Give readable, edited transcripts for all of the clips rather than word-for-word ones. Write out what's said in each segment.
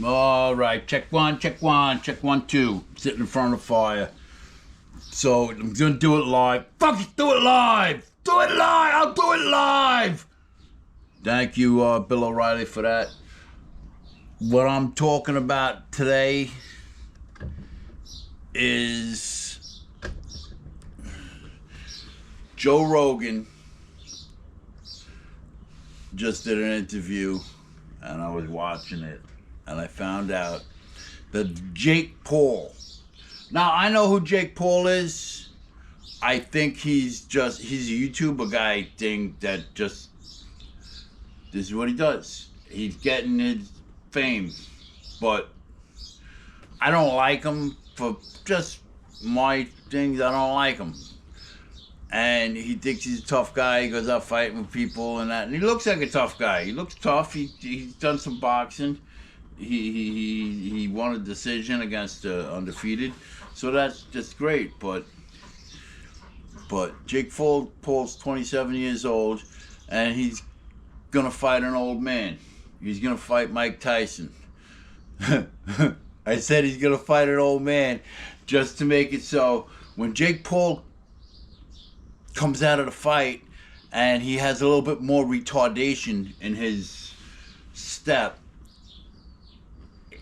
All right, check one, check one, check 1, 2. Sitting in front of the fire. So I'm gonna do it live. Fuck it, do it live! Do it live! I'll do it live! Thank you, Bill O'Reilly, for that. What I'm talking about today is Joe Rogan just did an interview, and I was watching it, and I found out that Jake Paul. Now, I know who Jake Paul is. I think he's a YouTuber guy thing that just, this is what he does. He's getting his fame. But I don't like him for just my things. I don't like him. And he thinks he's a tough guy. He goes out fighting with people and that. And he looks like a tough guy. He looks tough. He's done some boxing. He won a decision against Undefeated. So that's just great. But Jake Paul's 27 years old, and he's going to fight an old man. He's going to fight Mike Tyson. I said he's going to fight an old man just to make it so when Jake Paul comes out of the fight and he has a little bit more retardation in his step,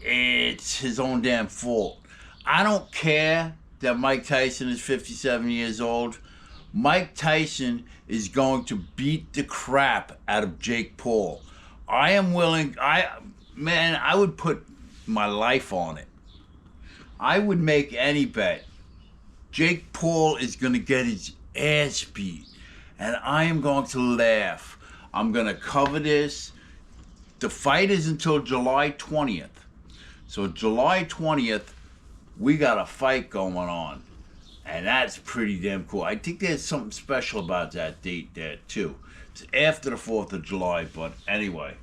it's his own damn fault. I don't care that Mike Tyson is 57 years old. Mike Tyson is going to beat the crap out of Jake Paul. I am willing, I would put my life on it. I would make any bet. Jake Paul is going to get his ass beat, and I am going to laugh. I'm going to cover this. The fight is until July 20th. So July 20th, we got a fight going on, and that's pretty damn cool. I think there's something special about that date there too. It's after the 4th of July, but anyway,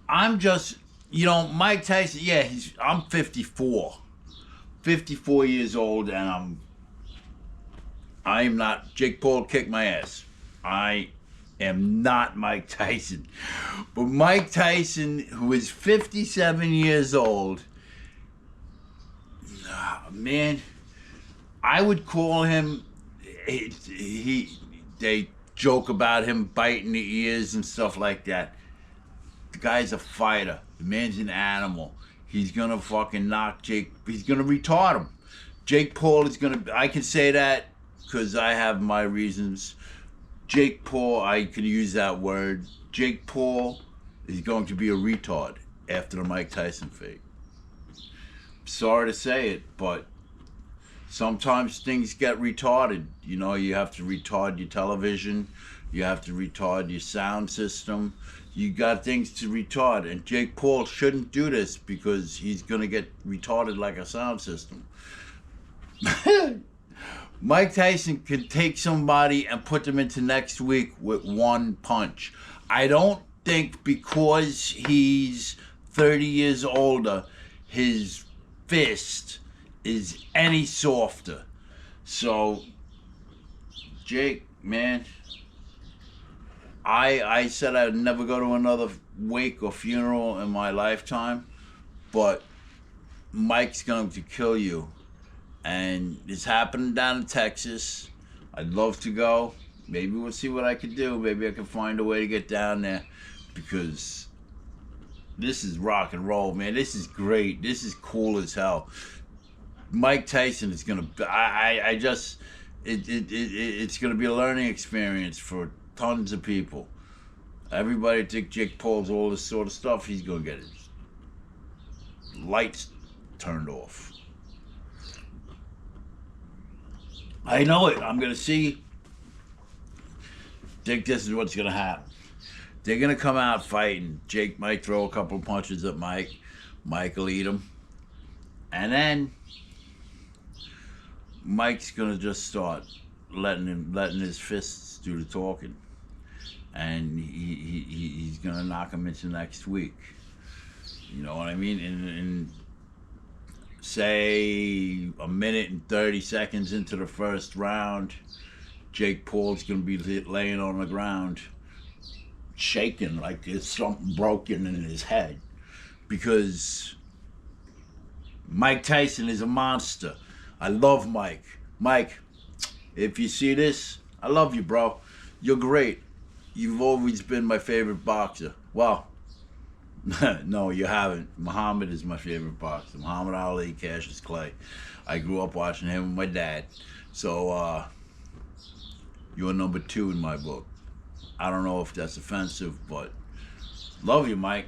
I'm just, Mike Tyson, yeah, I'm 54 years old, and I am not, Jake Paul kicked my ass. I am not Mike Tyson. But Mike Tyson, who is 57 years old, man, I would call him, they joke about him biting the ears and stuff like that. The guy's a fighter. The man's an animal. He's going to fucking knock Jake, he's going to retard him. Jake Paul is going to, I can say that because I have my reasons. Jake Paul, I can use that word. Jake Paul is going to be a retard after the Mike Tyson fight. Sorry to say it, but sometimes things get retarded. You have to retard your television. You have to retard your sound system. You got things to retard. And Jake Paul shouldn't do this because he's going to get retarded like a sound system. Mike Tyson could take somebody and put them into next week with one punch. I don't think because he's 30 years older, his fist is any softer. So, Jake, man, I said I'd never go to another wake or funeral in my lifetime, but Mike's going to kill you. And it's happening down in Texas. I'd love to go. Maybe we'll see what I can do. Maybe I can find a way to get down there, because this is rock and roll, man. This is great. This is cool as hell. Mike Tyson is gonna. It's gonna be a learning experience for tons of people. Everybody think Jake Paul's all this sort of stuff. He's gonna get his lights turned off. I know it. I'm gonna see. Think this is what's gonna happen. They're gonna come out fighting. Jake might throw a couple punches at Mike. Mike will eat him, and then Mike's gonna just start letting his fists do the talking, and he's gonna knock him into next week. You know what I mean? And say a minute and 30 seconds into the first round, Jake Paul's gonna be laying on the ground, shaking like there's something broken in his head, because Mike Tyson is a monster. I love Mike. Mike, if you see this, I love you, bro. You're great. You've always been my favorite boxer. Well, no, you haven't. Muhammad is my favorite boxer. Muhammad Ali, Cassius Clay. I grew up watching him with my dad. So, you're number 2 in my book. I don't know if that's offensive, but love you, Mike.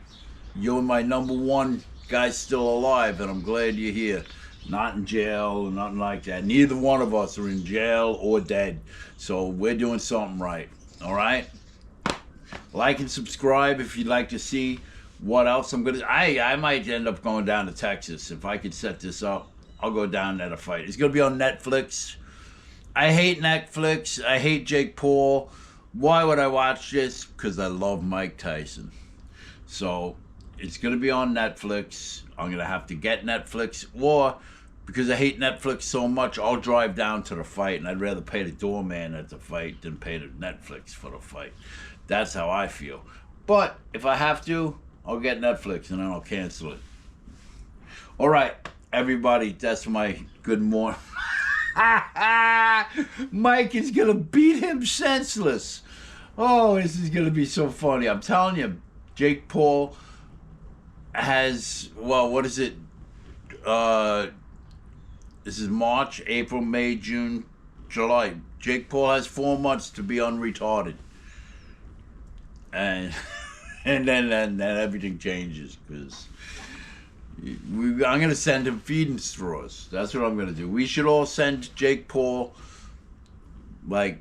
You're my number 1 guy still alive, and I'm glad you're here. Not in jail or nothing like that. Neither one of us are in jail or dead. So we're doing something right. All right? Like and subscribe if you'd like to see what else I'm gonna. I might end up going down to Texas if I could set this up. I'll go down there to fight. It's gonna be on Netflix. I hate Netflix. I hate Jake Paul. Why would I watch this? Because I love Mike Tyson. So it's gonna be on Netflix. I'm gonna have to get Netflix, or because I hate Netflix so much, I'll drive down to the fight, and I'd rather pay the doorman at the fight than pay the Netflix for the fight. That's how I feel. But if I have to, I'll get Netflix and then I'll cancel it. All right, everybody, that's my good morning. Mike is gonna beat him senseless. Oh, this is gonna be so funny. I'm telling you, Jake Paul has, well, what is it? This is March, April, May, June, July. Jake Paul has 4 months to be unretarded. And and then everything changes, because I'm going to send him feeding straws. That's what I'm going to do. We should all send Jake Paul, like,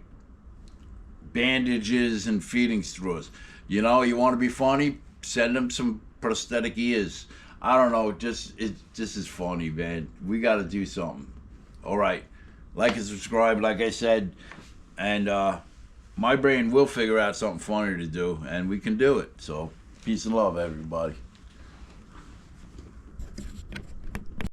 bandages and feeding straws. You know, you want to be funny? Send him some prosthetic ears. I don't know. This is funny, man. We got to do something. All right. Like and subscribe, like I said. And my brain will figure out something funny to do, and we can do it. So, peace and love, everybody.